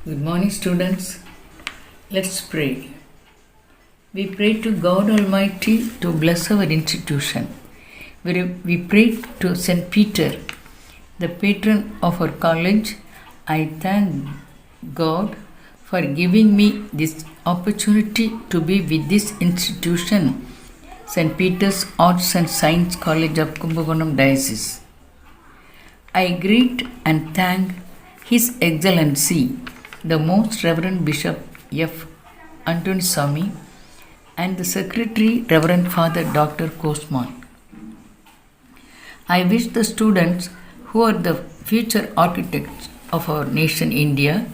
Good morning, students. Let's pray. We pray to God Almighty to bless our institution. We pray to St. Peter, the patron of our college. I thank God for giving me this opportunity to be with this institution, St. Peter's Arts and Science College of Kumbakonam Diocese. I greet and thank His Excellency, the Most Reverend Bishop F. Antonisamy, and the Secretary, Reverend Father Dr. Kosman. I wish the students who are the future architects of our nation India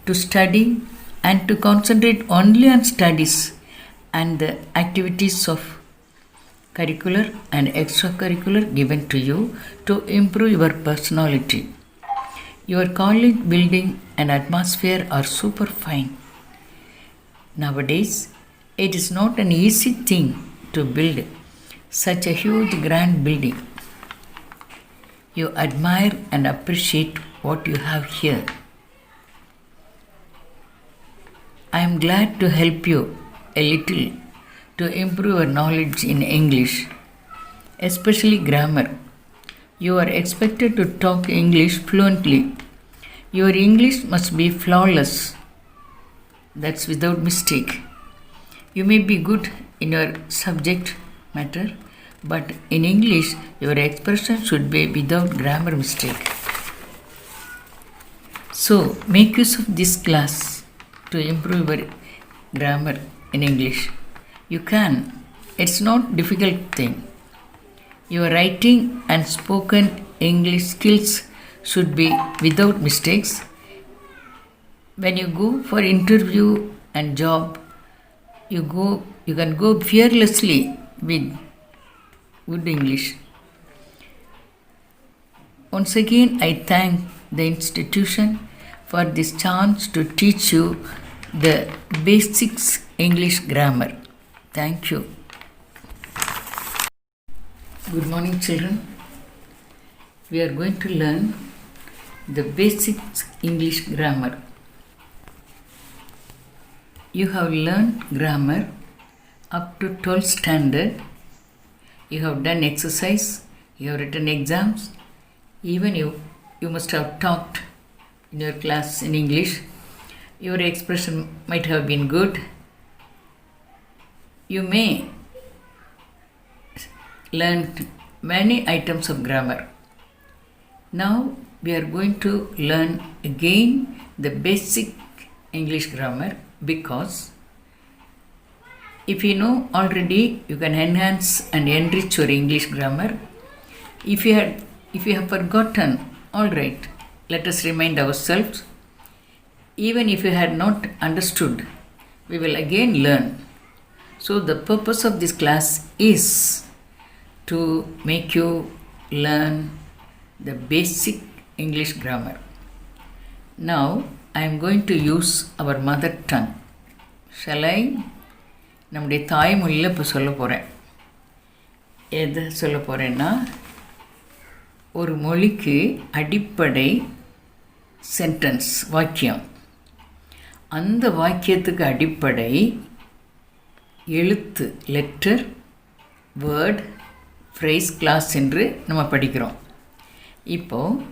to study and to concentrate only on studies and the activities of curricular and extracurricular given to you to improve your personality. Your college building and atmosphere are super fine. Nowadays, it is not an easy thing to build such a huge grand building. You admire and appreciate what you have here. I am glad to help you a little to improve your knowledge in English, especially grammar. You are expected to talk English fluently. Your English must be flawless. That's without mistake. You may be good in your subject matter, but in English, your expression should be without grammar mistake. So, make use of this class to improve your grammar in English. You can. It's not difficult thing. Your writing and spoken English skills should be without mistakes. When you go for interview and job, you can go fearlessly with good English. Once again, I thank the institution for this chance to teach you the basics English grammar. Thank you. Good morning, children. We are going to learn the basics English grammar. You have learned grammar up to 12th standard. You have done exercise. You have written exams. Even you must have talked in your class in English. Your expression might have been good. You may learn many items of grammar. Now we are going to learn again the basic English grammar, because if you know already, you can enhance and enrich your English grammar. If you have forgotten, all right, let us remind ourselves. Even if you had not understood, we will again learn. So the purpose of this class is to make you learn the basic English grammar. Now I am going to use our mother tongue. Shall I? நம்முடைய தாய்மொழியில் இப்போ சொல்ல போகிறேன். எதை சொல்ல போகிறேன்னா, ஒரு மொழிக்கு அடிப்படை சென்டென்ஸ், வாக்கியம். அந்த வாக்கியத்துக்கு அடிப்படை எழுத்து, லெட்டர், வேர்ட், ஃப்ரேஸ், கிளாஸ் என்று நம்ம படிக்கிறோம். இப்போது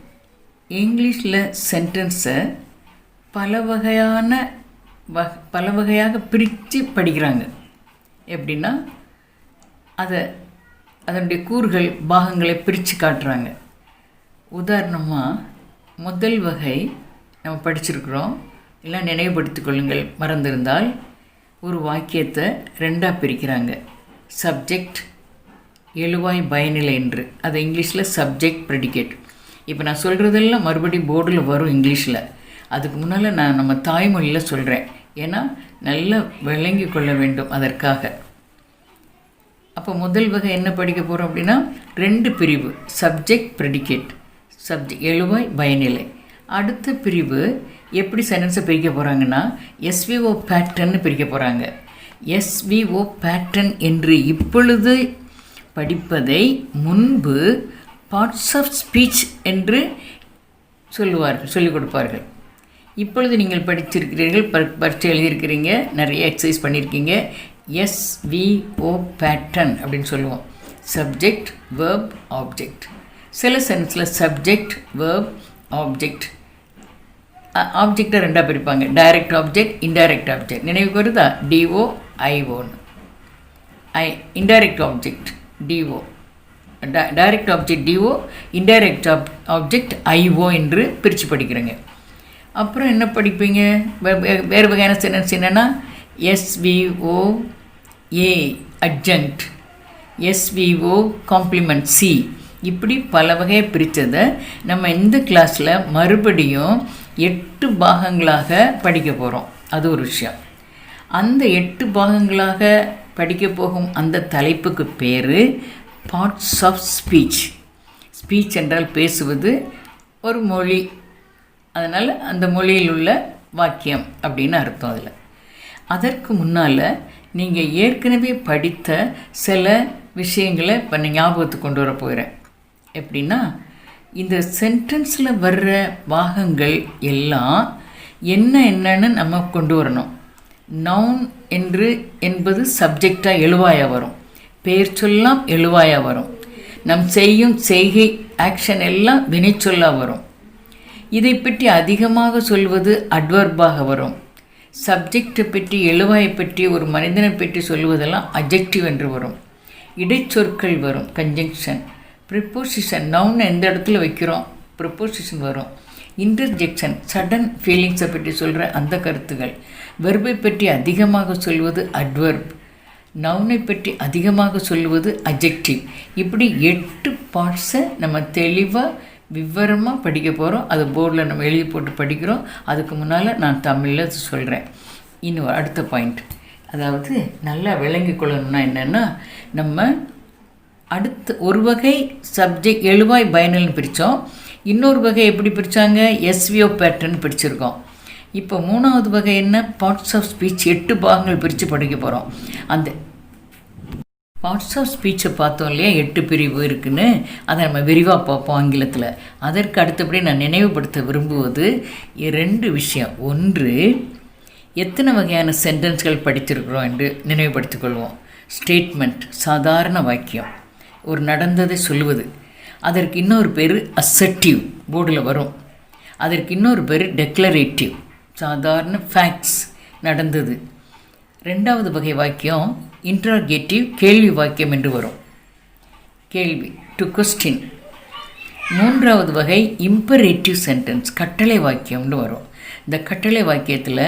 இங்கிலீஷில் சென்டென்ஸை பல வகையாக பிரித்து படிக்கிறாங்க. எப்படின்னா, அதனுடைய கூறுகள், பாகங்களை பிரித்து காட்டுறாங்க. உதாரணமாக, முதல் வகை நம்ம படிச்சிருக்கிறோம், எல்லாம் நினைவுபடுத்திக் கொள்ளுங்கள் மறந்திருந்தால். ஒரு வாக்கியத்தை ரெண்டாக பிரிக்கிறாங்க. சப்ஜெக்ட், எழுவாய், பயனிலை என்று. அது இங்கிலீஷில் சப்ஜெக்ட், ப்ரெடிகேட். இப்போ நான் சொல்கிறதெல்லாம் மறுபடியும் போர்டில் வரும் இங்கிலீஷில். அதுக்கு முன்னால் நான் நம்ம தாய்மொழியில் சொல்கிறேன், ஏன்னா நல்லா விளங்கி கொள்ள வேண்டும் அதற்காக. அப்போ முதல் வகை என்ன படிக்க போகிறோம் அப்படின்னா, ரெண்டு பிரிவு, சப்ஜெக்ட், ப்ரெடிகேட். சப்ஜெக்ட், எழுவாய், பயனிலை. அடுத்த பிரிவு எப்படி சென்டென்ஸை பிரிக்க போகிறாங்கன்னா, எஸ்விஓ பேட்டர்ன்னு பிரிக்க போகிறாங்க. எஸ்விஓ பேட்டர்ன் என்று இப்பொழுது படிப்பதை முன்பு பார்ட்ஸ் ஆஃப் ஸ்பீச் என்று சொல்லிக் கொடுப்பார்கள். இப்பொழுது நீங்கள் படிச்சிருக்கிறீர்கள், பரீட்சை எழுதியிருக்கிறீங்க, நிறைய எக்ஸசைஸ் பண்ணியிருக்கீங்க. SVO பேட்டர்ன் அப்படின்னு சொல்லுவோம். Subject, verb, object. சில சென்ஸில் சப்ஜெக்ட், வேர்ப், ஆப்ஜெக்ட். ஆப்ஜெக்டை ரெண்டாக பிரிப்பாங்க. Direct object, indirect object. நினைவுக்கு வருதா? DO, IOன்னு. Indirect object DO, direct object DO, indirect object IO என்று பிரித்து படிக்கிறேங்க. அப்புறம் என்ன படிப்பீங்க? வேறு வகையான சென்டென்ஸ் என்னென்னா SVO A adjunct, SVO complement C, இப்படி பல வகையை பிரித்ததை நம்ம இந்த கிளாஸில் மறுபடியும் 8 பாகங்களாக படிக்க போகிறோம். அது ஒரு விஷயம். அந்த 8 பாகங்களாக படிக்க போகும் அந்த தலைப்புக்கு பேர் பார்ட்ஸ் ஆஃப் ஸ்பீச். ஸ்பீச் என்றால் பேசுவது, ஒரு மொழி, அதனால் அந்த மொழியில் உள்ள வாக்கியம் அப்படின்னு அர்த்தம். அதில் அதற்கு முன்னால் நீங்கள் ஏற்கனவே படித்த சில விஷயங்களை இப்போ ஞாபகத்துக்கு கொண்டு வர போகிறேன். எப்படின்னா, இந்த சென்டென்ஸில் வர்ற பாகங்கள் எல்லாம் என்னன்னு நம்ம கொண்டு வரணும். நவுன் என்பது சப்ஜெக்டாக எழுவாயாக வரும். பெயர் சொல்லாம் எழுவாயாக வரும். நம் செய்யும் செய்கை ஆக்ஷன் எல்லாம் வினைச்சொல்லாக வரும். இதை பற்றி அதிகமாக சொல்வது அட்வர்பாக வரும். சப்ஜெக்டை பற்றி, எழுவாயை பற்றி, ஒரு மனிதனை பற்றி சொல்வதெல்லாம் அட்ஜெக்டிவ் என்று வரும். இடைச்சொற்கள் வரும், கன்ஜங்ஷன். ப்ரிப்போசிஷன், நவுன் எந்த இடத்துல வைக்கிறோம், ப்ரிப்போசிஷன் வரும். இன்டர்ஜெக்ஷன், சடன் ஃபீலிங்ஸை பற்றி சொல்கிற அந்த கருத்துகள். வெர்பை பற்றி அதிகமாக சொல்வது அட்வர்ப். நவுனை பற்றி அதிகமாக சொல்லுவது அட்ஜெக்டிவ். இப்படி 8 பார்ட்ஸை நம்ம தெளிவாக விவரமாக படிக்க போகிறோம். அது போர்டில் நம்ம எழுதி போட்டு படிக்கிறோம். அதுக்கு முன்னால் நான் தமிழில் சொல்கிறேன். இன்னும் அடுத்த பாயிண்ட், அதாவது நல்லா விளங்கி கொள்ளணும்னா என்னென்னா, நம்ம அடுத்த ஒரு வகை சப்ஜெக்ட் எழுவாய் பயனல்னு பிரித்தோம். இன்னொரு வகை எப்படி பிரித்தாங்க? SVO pattern பிரிச்சிருக்கோம். இப்போ 3வது வகை என்ன? Parts of speech. 8 பாகங்கள் பிரித்து படிக்க போகிறோம். அந்த பார்ட்ஸ் ஆஃப் ஸ்பீச்சை பார்த்தோம் இல்லையா, 8 பிரிவு இருக்குன்னு, அதை நம்ம விரிவாக பார்ப்போம் ஆங்கிலத்தில். அதற்கு அடுத்தபடி நான் நினைவுபடுத்த விரும்புவது 2 விஷயம். ஒன்று, எத்தனை வகையான சென்டென்ஸ்கள் படித்திருக்கிறோம் என்று நினைவுபடுத்திக் கொள்வோம். ஸ்டேட்மெண்ட், சாதாரண வாக்கியம், ஒரு நடந்ததை சொல்லுவது. அதற்கு இன்னொரு பேர் அசர்ட்டிவ், போர்டில் வரும். அதற்கு இன்னொரு பேர் டெக்ளரேட்டிவ், சாதாரண ஃபேக்ட்ஸ், நடந்தது. 2வது வகை வாக்கியம் இன்ட்ராகேட்டிவ், கேள்வி வாக்கியம் என்று வரும். கேள்வி, டு கொஸ்டின். 3வது வகை இம்பரேட்டிவ் சென்டென்ஸ், கட்டளை வாக்கியம்னு வரும். இந்த கட்டளை வாக்கியத்தில்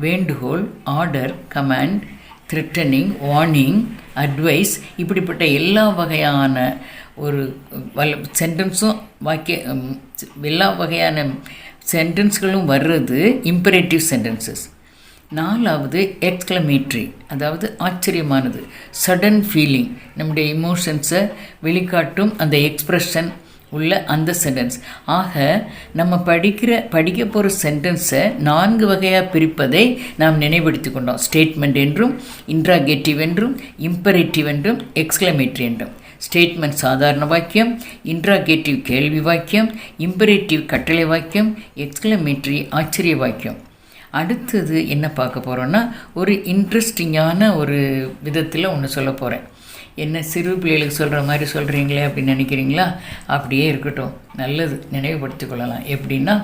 வேண்டுகோள், order, command, threatening, warning, advice, இப்படிப்பட்ட எல்லா வகையான ஒரு சென்டென்ஸும் எல்லா வகையான சென்டென்ஸ்களும் வர்றது இம்பரேட்டிவ் சென்டென்சஸ். 4வது எக்ஸ்க்ளமேட்ரி, அதாவது ஆச்சரியமானது, சடன் ஃபீலிங், நம்முடைய இமோஷன்ஸை வெளிக்காட்டும் அந்த எக்ஸ்ப்ரெஷன் உள்ள அந்த சென்டென்ஸ். ஆக நம்ம படிக்க போகிற சென்டென்ஸை 4 வகையாக பிரிப்பதை நாம் நினைவுபடுத்தி கொண்டோம். ஸ்டேட்மெண்ட் என்றும், இன்ட்ராகேட்டிவ் என்றும், இம்பரேட்டிவ் என்றும், எக்ஸ்க்ளமேட்ரி என்றும். ஸ்டேட்மெண்ட் சாதாரண வாக்கியம், இன்ட்ராகேட்டிவ் கேள்வி வாக்கியம், இம்பரேட்டிவ் கட்டளை வாக்கியம், எக்ஸ்க்ளமேட்ரி ஆச்சரிய வாக்கியம். அடுத்தது என்ன பார்க்க போகிறோன்னா, ஒரு இன்ட்ரெஸ்டிங்கான ஒரு விதத்தில் ஒன்று சொல்ல போகிறேன். என்ன சிறு பிள்ளைகளுக்கு சொல்கிற மாதிரி சொல்கிறீங்களே அப்படின்னு நினைக்கிறீங்களா? அப்படியே இருக்கட்டும், நல்லது, நினைவுபடுத்தி கொள்ளலாம். எப்படின்னா,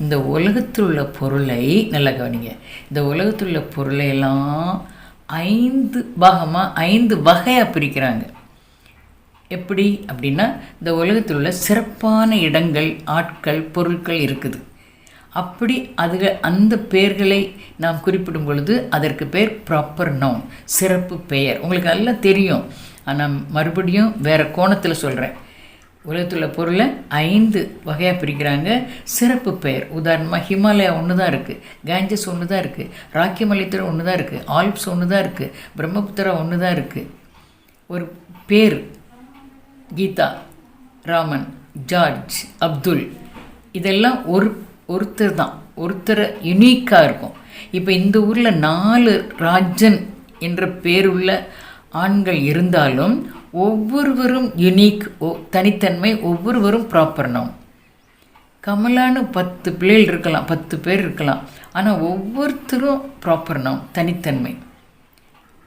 இந்த உலகத்தில் உள்ள பொருளை நல்லா கவனிங்க. இந்த உலகத்தில் உள்ள பொருளை எல்லாம் 5 பாகமாக 5 வகையாக பிரிக்கிறாங்க. எப்படி அப்படின்னா, இந்த உலகத்தில் உள்ள சிறப்பான இடங்கள், ஆட்கள், பொருட்கள் இருக்குது. அப்படி அந்த பெயர்களை நாம் குறிப்பிடும் பொழுது அதற்கு பேர் ப்ராப்பர் நவுன், சிறப்பு பெயர். உங்களுக்கு நல்லா தெரியும், ஆனால் மறுபடியும் வேறு கோணத்தில் சொல்கிறேன். உலகத்தில் உள்ள பொருளை 5 வகையாக பிரிக்கிறாங்க. சிறப்பு பெயர், உதாரணமாக ஹிமாலயா ஒன்று தான் இருக்குது, கேஞ்சஸ் ஒன்று தான் இருக்குது, ராக்கி மலைத்தொடர் ஒன்று தான் இருக்குது, ஆல்ப்ஸ் ஒன்று தான் இருக்குது, பிரம்மபுத்திரா ஒன்று தான் இருக்குது. ஒரு பேர், கீதா, ராமன், ஜார்ஜ், அப்துல், இதெல்லாம் ஒருத்தர் தான், ஒருத்தரை யுனிக்காக இருக்கும். இப்போ இந்த ஊரில் 4 ராஜன் என்ற பேருள்ள ஆண்கள் இருந்தாலும் ஒவ்வொருவரும் யுனிக், தனித்தன்மை, ஒவ்வொருவரும் ப்ராப்பர் நவுன். கமலான்னு 10 பிள்ளைகள் இருக்கலாம், 10 பேர் இருக்கலாம். ஆனால் ஒவ்வொருத்தரும் ப்ராப்பர் நவுன், தனித்தன்மை.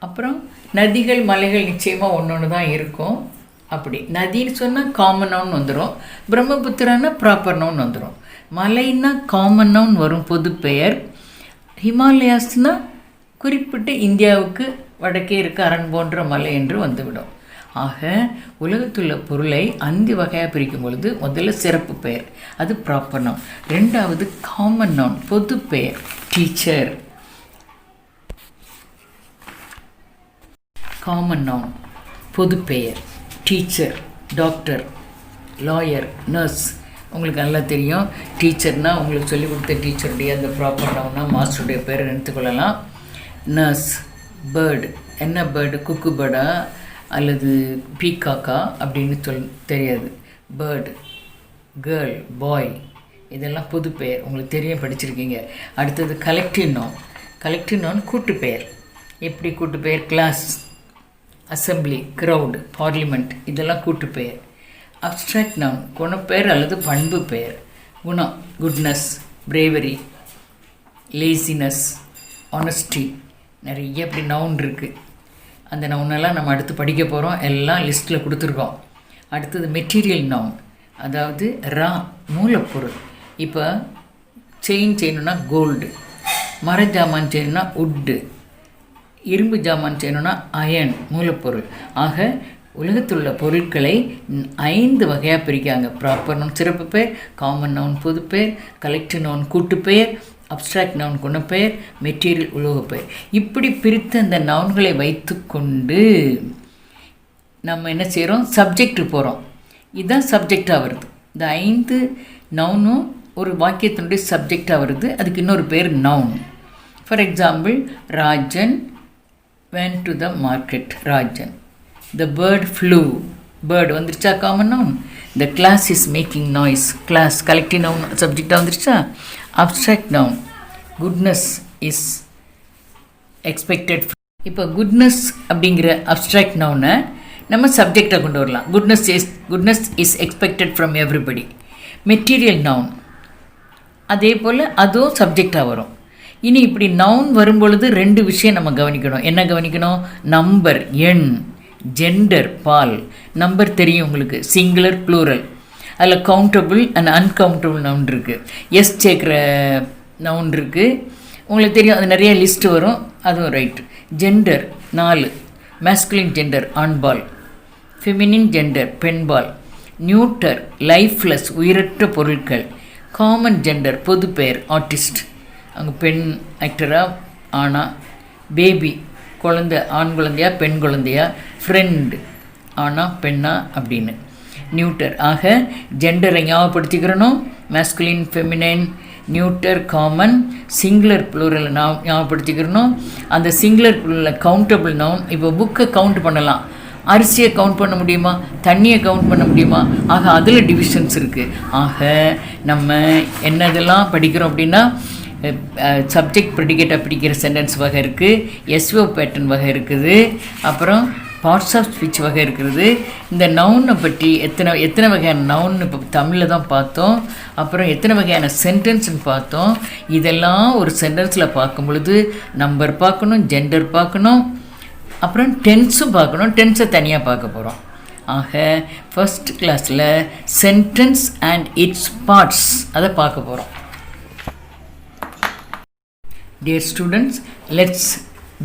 அப்புறம் நதிகள் மலைகள் நிச்சயமாக ஒன்று தான் இருக்கும். அப்படி நதின்னு சொன்னால் காமன் நவுன் வந்துடும், பிரம்மபுத்திரானா ப்ராப்பர் நவுன் வந்துடும். மலைன்னா காமன் நவுன் வரும், பொது பெயர். ஹிமாலயாஸ்னால் குறிப்பிட்டு இந்தியாவுக்கு வடக்கே இருக்க அரண் போன்ற மலை என்று வந்துவிடும். ஆக உலகத்துள்ள பொருளை 5 வகையாக பிரிக்கும் பொழுது முதல்ல சிறப்பு பெயர், அது ப்ராப்பர் நவுன். ரெண்டாவது காமன் நவுன், பொது பெயர், டீச்சர். காமன் நவுன் பொது பெயர், டீச்சர், டாக்டர், லாயர், நர்ஸ். உங்களுக்கு நல்லா தெரியும், டீச்சர்னால் உங்களுக்கு சொல்லிக் கொடுத்த டீச்சருடைய அந்த ப்ராப்பர் நவுன்னா மாஸ்டருடைய பேர் எடுத்துக்கொள்ளலாம். நர்ஸ், பேர்டு, என்ன பேர்டு, குக்கு பேர்டா அல்லது பீகாக்கா அப்படின்னு தெரியாது. பேர்டு, கேர்ள், பாய், இதெல்லாம் பொது பெயர், உங்களுக்கு தெரியும், படிச்சிருக்கீங்க. அடுத்தது கலெக்டிவ் நவுன். கலெக்டிவ் நவுன் கூட்டு பெயர். எப்படி கூட்டு பெயர்? கிளாஸ், அசம்பிளி, க்ரௌடு, பார்லிமெண்ட், இதெல்லாம் கூட்டு பெயர். அப்ஸ்ட்ராக்ட் நவுன் குணப்பெயர் அல்லது பண்பு பெயர். குணம், குட்னஸ், பிரேவரி, லேசினஸ், ஆனஸ்டி, நிறைய இப்படி நவுன் இருக்குது. அந்த நவுனெல்லாம் நம்ம அடுத்து படிக்க போகிறோம், எல்லாம் லிஸ்ட்டில் கொடுத்துருக்கோம். அடுத்தது மெட்டீரியல் நவுன், அதாவது மூலப்பொருள். இப்போ செயின் செய்யணுன்னா கோல்டு, மர ஜாமான் செய்யணுன்னா உட்டு, இரும்பு ஜாமான் செய்யணுன்னா அயன், மூலப்பொருள். ஆக உலகத்தில் உள்ள பொருட்களை 5 வகையாக பிரிக்காங்க. ப்ராப்பர் நவுன் சிறப்பு பெயர், காமன் நவுன் பொது பெயர், கலெக்டிவ் நவுன் கூட்டு பெயர், அப்ஸ்ட்ராக்ட் நவுன் குணப்பெயர், மெட்டீரியல் உலோகப்பெயர். இப்படி பிரித்த அந்த நவுன்களை வைத்துக்கொண்டு நம்ம என்ன செய்கிறோம்? சப்ஜெக்ட் போகிறோம். இதுதான் சப்ஜெக்டாக வருது. இந்த 5 நவுனும் ஒரு வாக்கியத்தினுடைய சப்ஜெக்டாக வருது. அதுக்கு இன்னொரு பேர் noun. For example, Rajan went to the market, Rajan. The bird flew, bird வந்துருச்சா common noun. The class is making noise, class collective noun சப்ஜெக்டாக வந்துருச்சா. Abstract noun, goodness is expected. இப்போ குட்னஸ் அப்படிங்கிற அப்ஸ்ட்ராக்ட் நவுனை நம்ம சப்ஜெக்டாக கொண்டு வரலாம். Goodness is expected from everybody. Material noun அதே போல் அதுவும் சப்ஜெக்டாக வரும். இனி இப்படி நவுன் வரும்பொழுது 2 விஷயம் நம்ம கவனிக்கணும். என்ன கவனிக்கணும்? நம்பர், எண், ஜெண்டர், பால். நம்பர் தெரியும் உங்களுக்கு, சிங்குலர், ப்ளூரல். அதில் கவுண்டபிள் அண்ட் அன்கவுண்டபிள் நவுன் இருக்குது. எஸ் சேர்க்குற நவுன் இருக்குது, உங்களுக்கு தெரியும், அது நிறைய லிஸ்ட்டு வரும், அதுவும் ரைட்டு. ஜெண்டர் 4, மேஸ்குலின் ஜெண்டர் ஆண்பால், ஃபெமினின் ஜெண்டர் பெண்பால். நியூட்டர் லைஃப்லெஸ் உயிரற்ற பொருட்கள். காமன் ஜெண்டர் பொது பெயர் ஆர்டிஸ்ட், அங்கே பெண் ஆக்டராக ஆனா. பேபி குழந்தை, ஆண் குழந்தையா பெண் குழந்தையா. ஃப்ரெண்டு ஆனா பெண்ணா அப்படின்னு. நியூட்டர். ஆக ஜெண்டரை ஞாபகப்படுத்திக்கிறணும். Masculine, feminine, neuter, common, singular, plural ஞாபகப்படுத்திக்கிறணும். அந்த சிங்குலர் ப்ளூரல் கவுண்டபிள் நவுன். இப்போ புக்கை கவுண்ட் பண்ணலாம், அரிசியை கவுண்ட் பண்ண முடியுமா? தண்ணியை கவுண்ட் பண்ண முடியுமா? ஆக அதில் டிவிஷன்ஸ் இருக்குது. ஆக நம்ம என்னதெல்லாம் படிக்கிறோம் அப்படின்னா, சப்ஜெக்ட் ப்ரெடிகேட்டாக பிடிக்கிற சென்டென்ஸ் வகை இருக்குது, எஸ்ஓ பேட்டர்ன் வகை இருக்குது, அப்புறம் பார்ட்ஸ் ஆஃப் ஸ்பீச் வகை இருக்கிறது. இந்த நவுனை பற்றி எத்தனை வகையான நவுன் இப்போ தமிழில் தான் பார்த்தோம். அப்புறம் எத்தனை வகையான சென்டென்ஸ்னு பார்த்தோம். இதெல்லாம் ஒரு சென்டென்ஸில் பார்க்கும் பொழுது நம்பர் பார்க்கணும், ஜெண்டர் பார்க்கணும், அப்புறம் டென்ஸும் பார்க்கணும். டென்ஸை தனியாக பார்க்க போகிறோம். ஆக ஃபஸ்ட் கிளாஸில் சென்டென்ஸ் அண்ட் இட்ஸ் பார்ட்ஸ் அதை பார்க்க போகிறோம். Dear students, let's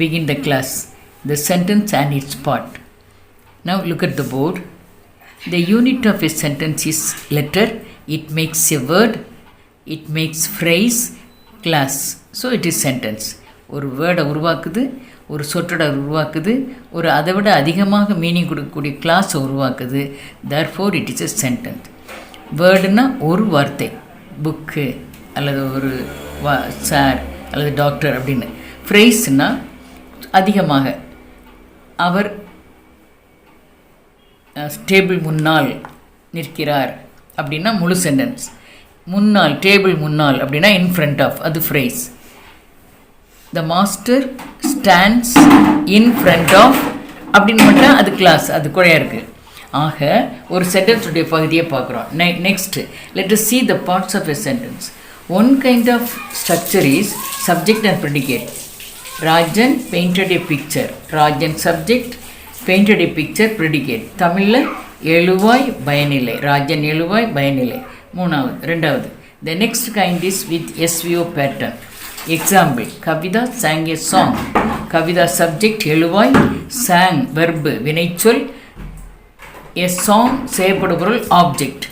begin the class. The sentence and its part. Now look at the board. The unit of a sentence is letter. It makes a word. It makes phrase, class. So it is sentence. ஒரு வேர்டை உருவாக்குது, ஒரு சொற்றொடர் உருவாக்குது, ஒரு அதை விட அதிகமாக மீனிங் கொடுக்கக்கூடிய கிளாஸை உருவாக்குது. therefore it is a sentence. வேர்டுனா ஒரு வார்த்தை, புக்கு அல்லது ஒரு சார் அல்லது டாக்டர் அப்படின்னு. ஃப்ரேஸ்னால் அதிகமாக, அவர் டேபிள் முன்னால் நிற்கிறார் அப்படின்னா முழு சென்டென்ஸ். முன்னால், டேபிள் முன்னால் அப்படின்னா இன் ஃப்ரண்ட் ஆஃப், அது phrase. The master stands in front of அப்படின்னு மட்டும் அது கிளாஸ், அது குறையாக இருக்குது. ஆக ஒரு சென்டென்ஸுடைய பகுதியை பார்க்குறோம். Next let us see the parts of a sentence. One kind of structure is subject and predicate. Rajan painted a picture. Rajan subject, painted a picture, predicate. தமிழில் எழுவாய் பயனிலை. ராஜன் எழுவாய் பயனிலை. ரெண்டாவது. The next kind is with SVO pattern. Example, Kavida sang a song. Kavida subject எழுவாய், sang verb வினைச்சொல், a song செய்யப்படும் பொருள் object.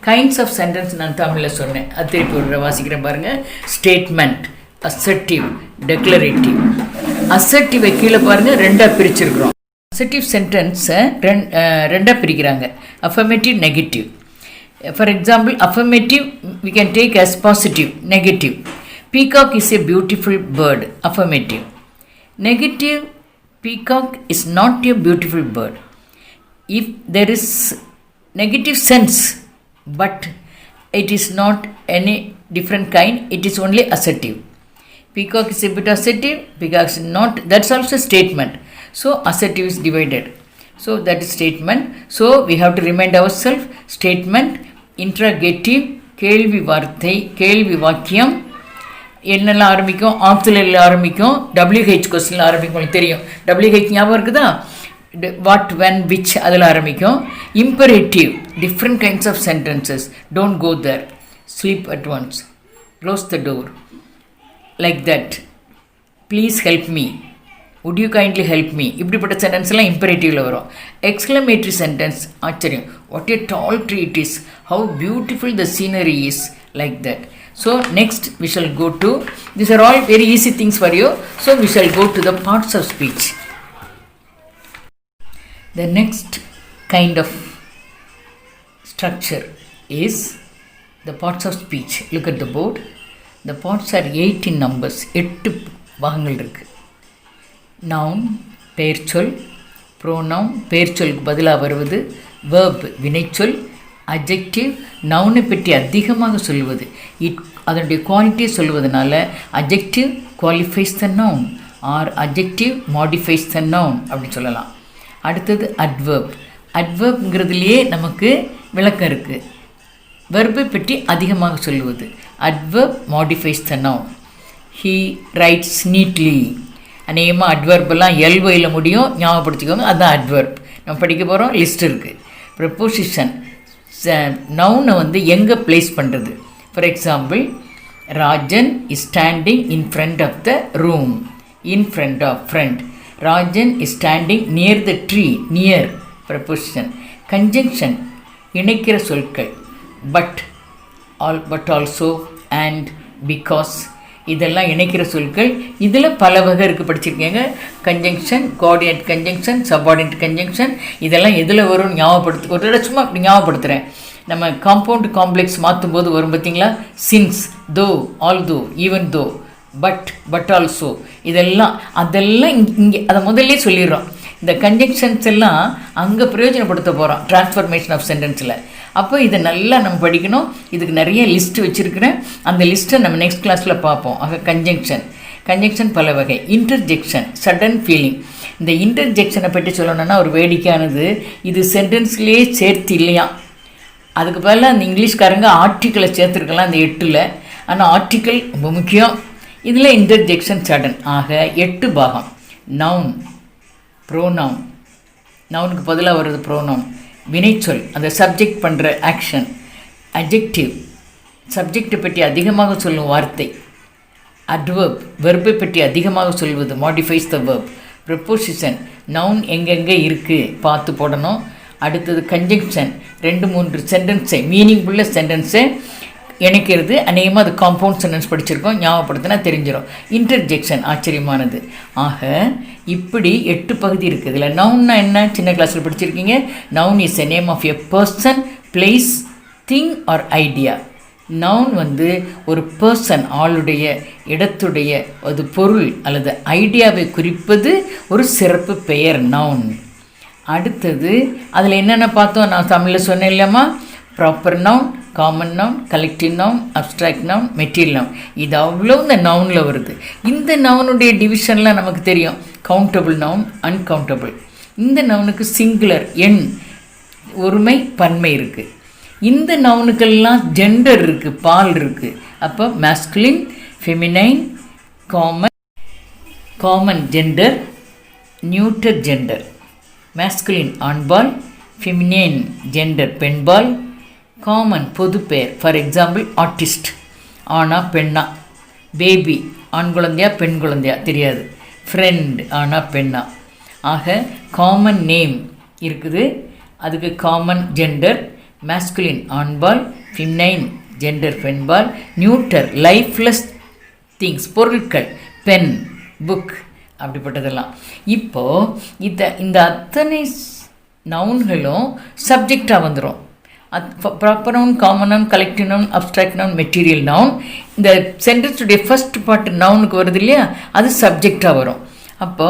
Kinds of sentence நான் தமிழில் சொன்னேன், அது திருப்பி ஒரு வாசிக்கிறேன் பாருங்கள். Statement, assertive, டெக்ளரேட்டிவ். அசர்ட்டிவை கீழே பாருங்கள் ரெண்டாக பிரிச்சிருக்கிறோம். அசர்ட்டிவ் சென்டென்ஸை ரெண்டாக பிரிக்கிறாங்க, affirmative, negative. For example, affirmative we can take as positive, negative. Peacock is a beautiful bird, affirmative. Negative, peacock is not a beautiful bird. If there is negative sense, but it is not any different kind, it is only assertive. Peacock is a bit assertive, peacock is not, that's also statement. So assertive is divided. So that is statement. So we have to remind ourselves, statement, interrogative, கேள்வி வார்த்தை, கேள்வி வாக்கியம். என்னெல்லாம் ஆரம்பிக்கும், ஆப்துல ஆரம்பிக்கும், WH கொஸ்டினில் ஆரம்பிக்கும். உங்களுக்கு தெரியும் WH ஞாபகம் இருக்குதா? வாட், வென், விச் அதில் ஆரம்பிக்கும். Imperative, different kinds of sentences. Don't go there, sleep at once, close the door, like that. Please help me, would you kindly help me, இப்படிப்பட்ட சென்டென்ஸ்லாம் இம்பரேட்டிவில் வரும். எக்ஸ்க்ளமேட்டரி சென்டென்ஸ், ஆச்சரியம், what a tall tree it is, how beautiful the scenery is, like that. So next we shall go to, these are all very easy things for you, so we shall go to the parts of speech. The next kind of structure is the parts of speech. Look at the board. The parts are 8 in numbers. 8 பாகங்கள் இருக்கு. Noun, பெயர்ச்சொல், pronoun, பெயர்ச்சொல்லுக்கு பதிலாக வருவது, verb, வினைச்சொல், adjective, நவுனை பற்றி அதிகமாக சொல்வது, அதனுடைய குவாலிட்டியை சொல்வதனால adjective qualifies the noun or adjective modifies the noun அப்படின்னு சொல்லலாம். அடுத்தது adverb. adverbங்கிறதுலையே நமக்கு விளக்கம் இருக்குது. வெர்பை பற்றி அதிகமாக சொல்லுவது, adverb modifies the noun. He writes neatly. அநேகமாக adverbலாம் LYயில் முடியும், ஞாபகப்படுத்திக்கோங்க, அதுதான் adverb. நம்ம படிக்க போகிறோம், லிஸ்ட் இருக்குது. ப்ரப்போசிஷன், நவுனை வந்து எங்கே ப்ளேஸ் பண்ணுறது. For example, Rajan is standing in front of the room, in front of, front. Rajan is standing near the tree, near, preposition. Conjunction, இணைக்கிற சொற்கள், but, but also, and, because, இதெல்லாம் இணைக்கிற சொற்கள். இதில் பல வகை இருக்குது, படிச்சிருக்கீங்க. Conjunction, coordinate conjunction, subordinate conjunction, இதெல்லாம் எதில் வரும் ஞாபகப்படுத்து, ஒரு சும்மா அப்படி ஞாபகப்படுத்துகிறேன். நம்ம காம்பவுண்ட் காம்ப்ளெக்ஸ் மாற்றும் போது வரும் பார்த்திங்களா, சின்ஸ், தோ, ஆல் தோ, even though, but, but also, இதெல்லாம் அதெல்லாம் இங்கே அதை முதல்லே சொல்லிடுறோம். இந்த கன்ஜங்ஷன்ஸ் எல்லாம் அங்கே பிரயோஜனப்படுத்த போகிறோம் ட்ரான்ஸ்ஃபர்மேஷன் ஆஃப் சென்டென்ஸில். அப்போ இதை நல்லா நம்ம படிக்கணும். இதுக்கு நிறைய லிஸ்ட்டு வச்சுருக்கிறேன், அந்த லிஸ்ட்டை நம்ம நெக்ஸ்ட் கிளாஸில் பார்ப்போம். ஆக கன்ஜங்ஷன், கன்ஜங்ஷன் பல வகை. Interjection, sudden feeling. இந்த இன்டர்ஜெக்ஷனை பற்றி சொல்லணும்னா ஒரு வேடிக்கையானது, இது சென்டென்ஸ்லேயே சேர்த்து இல்லையா, அதுக்கு பதிலாக அந்த இங்கிலீஷ்காரங்க ஆர்டிக்கிளை சேர்த்துருக்கலாம் அந்த 8ல். ஆனால் ஆர்டிக்கிள் ரொம்ப முக்கியம். இதில் இன்டர்ஜெக்ஷன் சடன். ஆக 8 பாகம். நவுன், ப்ரோனவுன், நவுனுக்கு பதிலாக வருது ப்ரோனவுன். வினைச்சொல், அந்த சப்ஜெக்ட் பண்ணுற ஆக்ஷன். அட்ஜெக்டிவ், சப்ஜெக்டை பற்றி அதிகமாக சொல்லும் வார்த்தை. அட்வர்ப், வெர்பை பற்றி அதிகமாக சொல்வது, மாடிஃபைஸ் த வெர்ப். ப்ரப்போசிஷன், நவுன் எங்கெங்கே இருக்குது பார்த்து போடணும். அடுத்தது கன்ஜங்ஷன், 2-3 சென்டென்ஸை, மீனிங்ஃபுல்ல சென்டென்ஸை இணைக்கிறது. அநேகமாக அது காம்பவுண்ட் சென்டென்ஸ் படிச்சிருக்கோம், ஞாபகப்படுத்தினா தெரிஞ்சிடும். இன்டர்ஜெக்ஷன், ஆச்சரியமானது. ஆக இப்படி 8 பகுதி இருக்குது. இதில் நவுன்னா என்ன, சின்ன கிளாஸில் படிச்சிருக்கீங்க. Noun is a name of a person, place, thing or idea. Noun வந்து ஒரு பர்சன், ஆளுடைய, இடத்துடைய, அது பொருள் அல்லது ஐடியாவை குறிப்பது ஒரு சிறப்பு பெயர் நவுன். அடுத்தது அதில் என்னென்ன பார்த்தோம், நான் தமிழில் சொன்னேன் இல்லைம்மா, proper noun, common noun, collective noun, abstract noun, material noun. இது அவ்வளோ இந்த நவுனில் வருது. இந்த நவுனுடைய டிவிஷன்லாம் நமக்கு தெரியும். Countable noun, uncountable. இந்த நவுனுக்கு சிங்குலர், எண், ஒருமை பன்மை இருக்குது. இந்த நவுனுக்கெல்லாம் ஜெண்டர் இருக்குது, பால் இருக்குது. அப்போ masculine, feminine, common gender, நியூட்டர் gender. Masculine ஆண்பால், ஃபெமினைன் ஜெண்டர் பெண்பால், காமன் பொது பெயர். ஃபார் எக்ஸாம்பிள் ஆர்டிஸ்ட் ஆனா பெண்ணா, பேபி ஆண் குழந்தையா பெண் குழந்தையா தெரியாது, ஃப்ரெண்ட் ஆனா பெண்ணா. ஆக காமன் நேம் இருக்குது, அதுக்கு காமன் ஜெண்டர். மேஸ்குலின் ஆண்பால், ஃபெமினைன் ஜெண்டர் பெண்பால், நியூட்டர் லைஃப்லெஸ் திங்ஸ் பொருட்கள், பென், புக், அப்படிப்பட்டதெல்லாம். இப்போது இந்த அத்தனை நவுன்களும் சப்ஜெக்டாக வந்துடும். Proper noun, common noun, collective noun, abstract noun, material noun. இந்த சென்டென்ஸுடைய ஃபர்ஸ்ட் பார்ட் நவுனுக்கு வருது இல்லையா, அது சப்ஜெக்டாக வரும். அப்போ